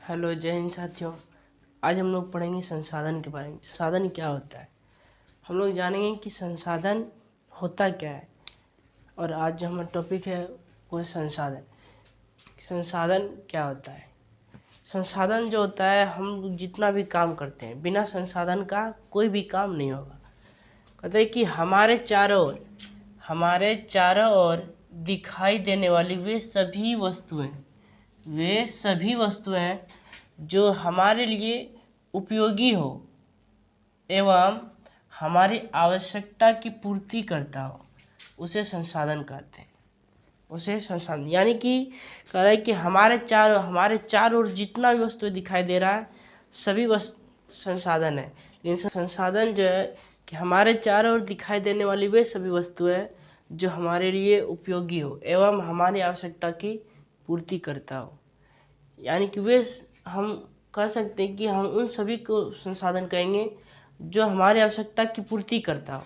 Hello, जय हिंद साथियों। आज हम लोग पढ़ेंगे संसाधन के बारे में। संसाधन क्या होता है, हम लोग जानेंगे कि संसाधन होता क्या है। और आज जो हमारा टॉपिक है वो है संसाधन। संसाधन क्या होता है? संसाधन जो होता है, हम जितना भी काम करते हैं बिना संसाधन का कोई भी काम नहीं होगा। कहते हैं कि हमारे चारों ओर दिखाई देने वाली वे सभी वस्तुएं जो हमारे लिए उपयोगी हो एवं हमारी आवश्यकता की पूर्ति करता हो, उसे संसाधन कहते हैं। उसे संसाधन यानी कि कह रहा है कि हमारे चारों ओर जितना भी वस्तु दिखाई दे रहा है सभी संसाधन है। लेकिन संसाधन जो है कि हमारे चारों ओर दिखाई देने वाली वे सभी वस्तुएं जो हमारे लिए उपयोगी हो एवं हमारी आवश्यकता की पूर्ति करता हो। यानी कि वे हम कह सकते हैं कि हम उन सभी को संसाधन कहेंगे जो हमारी आवश्यकता की पूर्ति करता हो।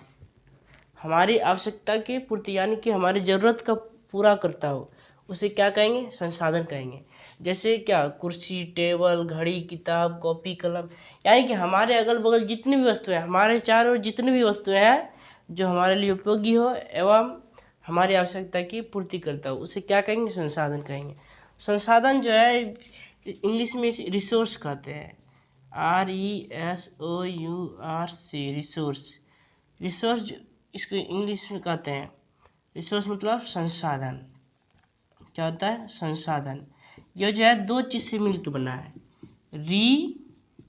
हमारी आवश्यकता की पूर्ति यानी कि हमारी ज़रूरत का पूरा करता हो, उसे क्या कहेंगे? संसाधन कहेंगे। जैसे क्या, कुर्सी, टेबल, घड़ी, किताब, कॉपी, कलम। यानी कि हमारे अगल बगल जितनी भी वस्तुएं, हमारे चारों ओर जितनी भी वस्तुएं हैं जो हमारे लिए उपयोगी हो एवं हमारी आवश्यकता की पूर्ति करता हो, उसे क्या कहेंगे? संसाधन कहेंगे। संसाधन जो है इंग्लिश में रिसोर्स कहते हैं, RESOURC, रिसोर्स इसको इंग्लिश में कहते हैं। रिसोर्स मतलब संसाधन। क्या होता है? संसाधन। यह जो है दो चीज़ से मिलकर बना है, री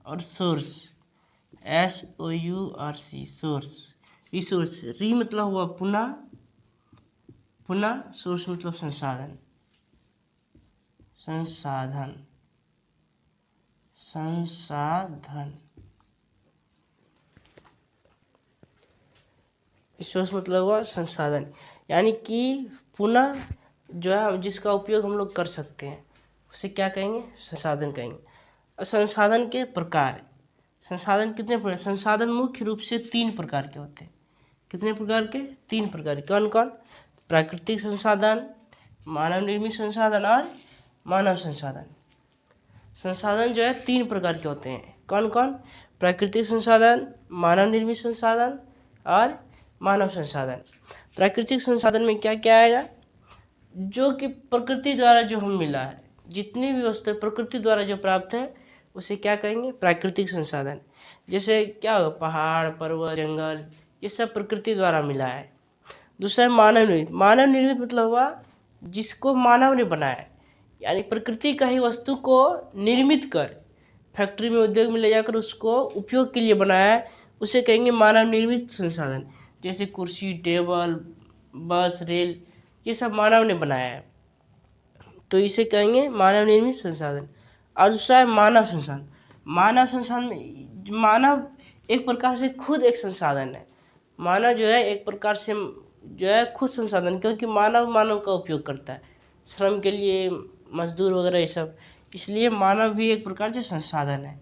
और सोर्स, SOURC, सोर्स। रिसोर्स, री मतलब हुआ पुनः, सोर्स मतलब संसाधन। रिसोर्स मतलब हुआ संसाधन, यानी कि पुनः जो है जिसका उपयोग हम लोग कर सकते हैं, उसे क्या कहेंगे? संसाधन कहेंगे। और संसाधन के प्रकार, संसाधन कितने प्रकार? संसाधन मुख्य रूप से 3 प्रकार के होते हैं। कितने प्रकार के? 3 प्रकार के। कौन कौन? प्राकृतिक संसाधन, मानव निर्मित संसाधन और मानव संसाधन। संसाधन जो है 3 प्रकार के होते हैं। कौन कौन? प्राकृतिक संसाधन, मानव निर्मित संसाधन और मानव संसाधन। प्राकृतिक संसाधन में क्या क्या आएगा? जो कि प्रकृति द्वारा जो हम मिला है, जितनी भी वस्तु प्रकृति द्वारा जो प्राप्त है उसे क्या कहेंगे? प्राकृतिक संसाधन। जैसे क्या होगा, पहाड़, पर्वत, जंगल, ये सब प्रकृति द्वारा मिला है। दूसरा है मानव निर्मित। मानव निर्मित मतलब हुआ जिसको मानव ने बनाया, यानी प्रकृति का ही वस्तु को निर्मित कर फैक्ट्री में, उद्योग में ले जाकर उसको उपयोग के लिए बनाया है, उसे कहेंगे मानव निर्मित संसाधन। जैसे कुर्सी, टेबल, बस, रेल, ये सब मानव ने बनाया है, तो इसे कहेंगे मानव निर्मित संसाधन। और दूसरा है मानव संसाधन। मानव संसाधन में मानव एक प्रकार से खुद एक संसाधन है। मानव जो है एक प्रकार से जो है खुद संसाधन, क्योंकि मानव का उपयोग करता है श्रम के लिए, मजदूर वगैरह ये सब, इसलिए मानव भी एक प्रकार से संसाधन है।